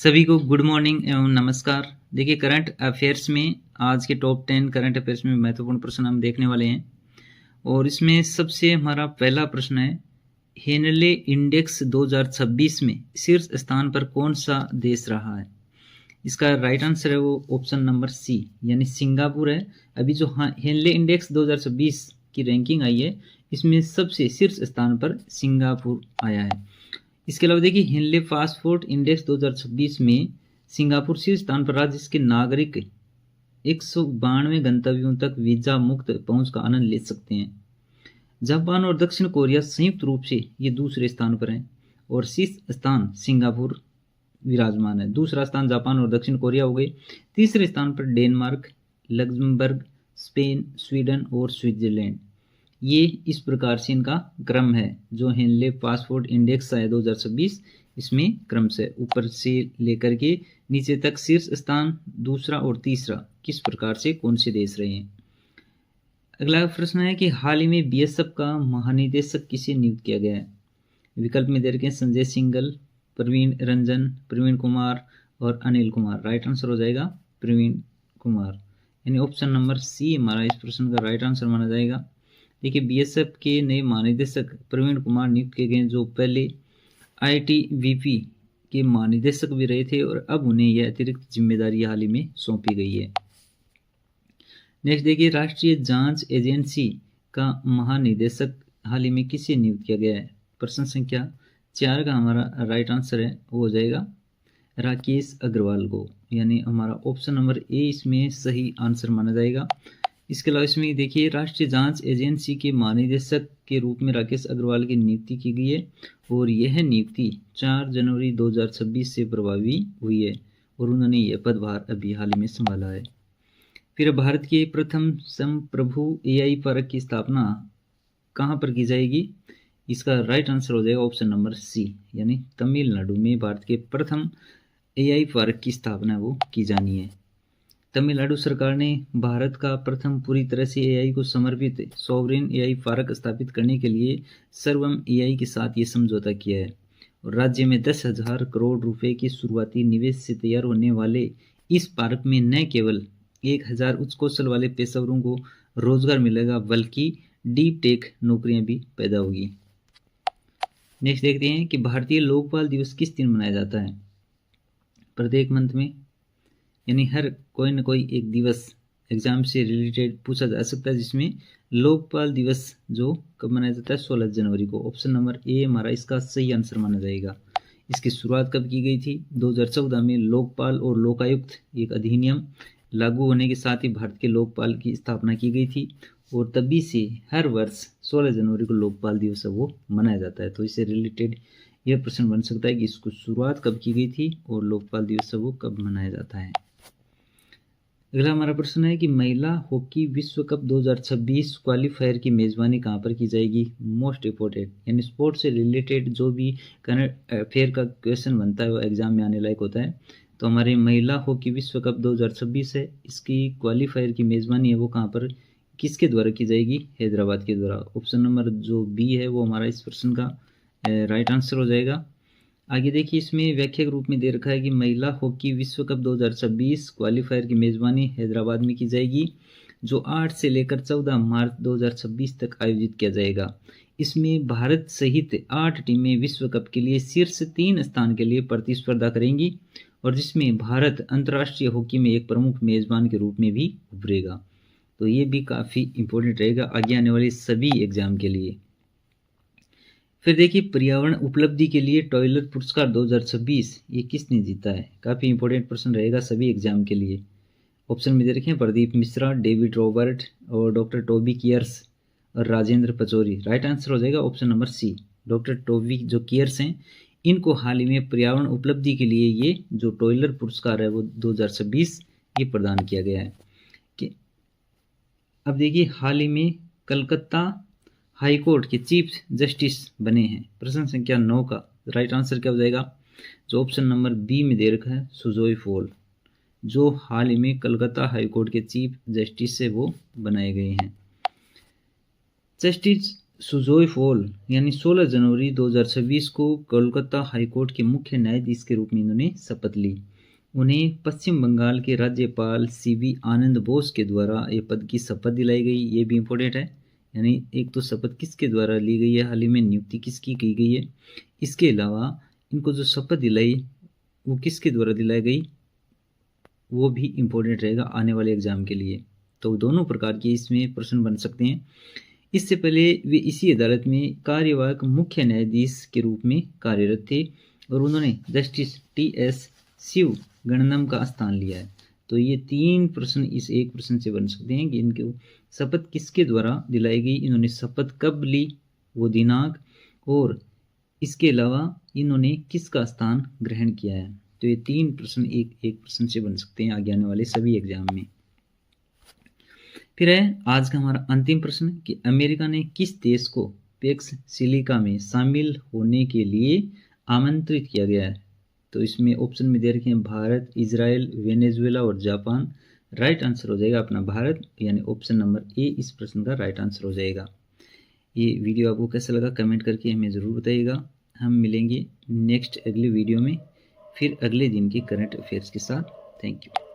सभी को good morning एवं नमस्कार। देखिए, करंट अफेयर्स में आज के टॉप 10 करंट अफेयर्स में महत्वपूर्ण प्रश्न हम देखने वाले हैं। और इसमें सबसे हमारा पहला प्रश्न है, हेनले इंडेक्स 2026 में शीर्ष स्थान पर कौन सा देश रहा है? इसका राइट आंसर है वो ऑप्शन नंबर सी, यानी सिंगापुर है। अभी जो हेनले इंडेक्स 2026 की रैंकिंग आई है, इसमें सबसे शीर्ष स्थान पर सिंगापुर आया है। इसके अलावा देखिए, हेनले पासपोर्ट इंडेक्स 2026 में सिंगापुर शीर्ष स्थान पर रहा, जिसके नागरिक 192 गंतव्यों तक वीजा मुक्त पहुंच का आनंद ले सकते हैं। जापान और दक्षिण कोरिया संयुक्त रूप से ये दूसरे स्थान पर हैं और शीर्ष स्थान सिंगापुर विराजमान है। दूसरा स्थान जापान और दक्षिण कोरिया हो गए। तीसरे स्थान पर डेनमार्क, लग्जमबर्ग, स्पेन, स्वीडन और स्विट्जरलैंड। ये इस प्रकार से इनका क्रम है। जो हेनले पासपोर्ट इंडेक्स है 2026, इसमें क्रम से ऊपर से लेकर के नीचे तक शीर्ष स्थान, दूसरा और तीसरा किस प्रकार से कौन से देश रहे हैं। अगला प्रश्न है कि हाल ही में बीएसएफ का महानिदेशक किसे नियुक्त किया गया है? विकल्प में दे रखे हैं संजय सिंघल, प्रवीण रंजन, प्रवीण कुमार और अनिल कुमार। राइट आंसर हो जाएगा प्रवीण कुमार, यानी ऑप्शन नंबर सी हमारा इस प्रश्न का राइट आंसर माना जाएगा। देखिए, बीएसएफ के नए महानिदेशक प्रवीण कुमार नियुक्त किए गए, जो पहले आईटीबीपी के महानिदेशक भी रहे थे और अब उन्हें यह अतिरिक्त जिम्मेदारी हाल ही में सौंपी गई है। नेक्स्ट देखिए, राष्ट्रीय जांच एजेंसी का महानिदेशक हाल ही में किसे नियुक्त किया गया है? प्रश्न संख्या 4 का हमारा राइट आंसर है वो हो जाएगा राकेश अग्रवाल को, यानी हमारा ऑप्शन नंबर ए इसमें सही आंसर माना जाएगा। इसके अलावा इसमें देखिए, राष्ट्रीय जांच एजेंसी के महानिदेशक के रूप में राकेश अग्रवाल की नियुक्ति की गई है और यह नियुक्ति 4 जनवरी 2026 से प्रभावी हुई है और उन्होंने यह पदभार अभी हाल ही में संभाला है। फिर भारत के प्रथम संप्रभु एआई पार्क की स्थापना कहाँ पर की जाएगी? इसका राइट आंसर हो जाएगा ऑप्शन नंबर सी, यानी तमिलनाडु में भारत के प्रथम एआई पार्क की स्थापना वो की जानी है। तमिलनाडु सरकार ने भारत का प्रथम पूरी तरह से एआई को समर्पित सॉवरेन एआई पार्क स्थापित करने के लिए सर्वम एआई के साथ ये समझौता किया है और राज्य में 10,000 करोड़ रुपए के शुरुआती निवेश से तैयार होने वाले इस पार्क में न केवल 1,000 उच्च कौशल वाले पेशेवरों को रोजगार मिलेगा, बल्कि डीप टेक नौकरियां भी पैदा होगी। नेक्स्ट देखते हैं कि भारतीय लोकपाल दिवस किस दिन मनाया जाता है? प्रत्येक मंथ में, यानी हर कोई न कोई एक दिवस एग्जाम से रिलेटेड पूछा जा सकता है, जिसमें लोकपाल दिवस जो कब मनाया जाता है? 16 जनवरी को। ऑप्शन नंबर ए हमारा इसका सही आंसर माना जाएगा। इसकी शुरुआत कब की गई थी? 2014 में लोकपाल और लोकायुक्त एक अधिनियम लागू होने के साथ ही भारत के लोकपाल की स्थापना की गई थी और तभी से हर वर्ष 16 जनवरी को लोकपाल दिवस वो मनाया जाता है। तो इससे रिलेटेड यह प्रश्न बन सकता है कि इसको शुरुआत कब की गई थी और लोकपाल दिवस वो कब मनाया जाता है। अगला हमारा प्रश्न है कि महिला हॉकी विश्व कप 2026 क्वालिफायर की मेजबानी कहाँ पर की जाएगी? मोस्ट इंपोर्टेंट, यानी स्पोर्ट से रिलेटेड जो भी करंट अफेयर का क्वेश्चन बनता है वो एग्जाम में आने लायक होता है। तो हमारी महिला हॉकी विश्व कप 2026 है, इसकी क्वालिफायर की मेजबानी है वो कहाँ पर, किसके द्वारा की जाएगी? हैदराबाद के द्वारा। ऑप्शन नंबर जो बी है वो हमारा इस प्रश्न का राइट आंसर हो जाएगा। आगे देखिए, इसमें व्याख्या के रूप में दे रखा है कि महिला हॉकी विश्व कप 2026 क्वालिफायर की मेजबानी हैदराबाद में की जाएगी, जो 8 से लेकर 14 मार्च 2026 तक आयोजित किया जाएगा। इसमें भारत सहित 8 टीमें विश्व कप के लिए शीर्ष 3 स्थान के लिए प्रतिस्पर्धा करेंगी और जिसमें भारत अंतर्राष्ट्रीय हॉकी में एक प्रमुख मेजबान के रूप में भी उभरेगा। तो ये भी काफ़ी इम्पोर्टेंट रहेगा आगे आने वाले सभी एग्जाम के लिए। फिर देखिए, पर्यावरण उपलब्धि के लिए टॉयलर पुरस्कार 2026 ये किसने जीता है? काफ़ी इंपॉर्टेंट प्रश्न रहेगा सभी एग्जाम के लिए। ऑप्शन में दे रखे हैं प्रदीप मिश्रा, डेविड रॉबर्ट और डॉक्टर टोबी कियर्स और राजेंद्र पचौरी। राइट आंसर हो जाएगा option number C, doctor Toby जो कियर्स हैं, इनको हाल ही में पर्यावरण उपलब्धि के लिए ये जो टॉयलर पुरस्कार है वो 2026 ये प्रदान किया गया है। कि अब देखिए, हाल ही में कलकत्ता हाईकोर्ट के चीफ जस्टिस बने हैं। प्रश्न संख्या 9 का राइट आंसर क्या हो जाएगा? जो ऑप्शन नंबर बी में दे रखा है सुजोय फॉल, जो हाल ही में कलकत्ता हाईकोर्ट के चीफ जस्टिस से वो बनाए गए हैं। जस्टिस सुजोय फॉल यानी 16 जनवरी 2026 को कोलकाता हाईकोर्ट के मुख्य न्यायाधीश के रूप में इन्होंने शपथ ली। उन्हें पश्चिम बंगाल के राज्यपाल सीवी आनंद बोस के द्वारा ये पद की शपथ दिलाई गई। ये भी इम्पोर्टेंट है, यानी एक तो शपथ किसके द्वारा ली गई है, हाल ही में नियुक्ति किसकी की गई है, इसके अलावा इनको जो शपथ दिलाई वो किसके द्वारा दिलाई गई, वो भी इम्पोर्टेंट रहेगा आने वाले एग्जाम के लिए। तो दोनों प्रकार के इसमें प्रश्न बन सकते हैं। इससे पहले वे इसी अदालत में कार्यवाहक मुख्य न्यायाधीश के रूप में कार्यरत थे और उन्होंने जस्टिस टी.एस. शिव गणनम का स्थान लिया है। तो ये 3 प्रश्न इस एक प्रश्न से बन सकते हैं कि इनको शपथ किसके द्वारा दिलाई गई, इन्होंने शपथ कब ली, वो दिनांक, और इसके अलावा इन्होंने किसका स्थान ग्रहण किया है। तो ये 3 प्रश्न एक प्रश्न से बन सकते हैं आगे आने वाले सभी एग्जाम में। फिर है आज का हमारा अंतिम प्रश्न कि अमेरिका ने किस देश को पैक्स सिलिका में शामिल होने के लिए आमंत्रित किया गया है। तो इसमें ऑप्शन में दे रखे हैं भारत, इजराइल, वेनेजुएला और जापान। राइट आंसर हो जाएगा अपना भारत, यानी ऑप्शन नंबर ए इस प्रश्न का राइट आंसर हो जाएगा। ये वीडियो आपको कैसा लगा कमेंट करके हमें ज़रूर बताइएगा। हम मिलेंगे नेक्स्ट अगले वीडियो में फिर अगले दिन के करंट अफेयर्स के साथ। Thank you.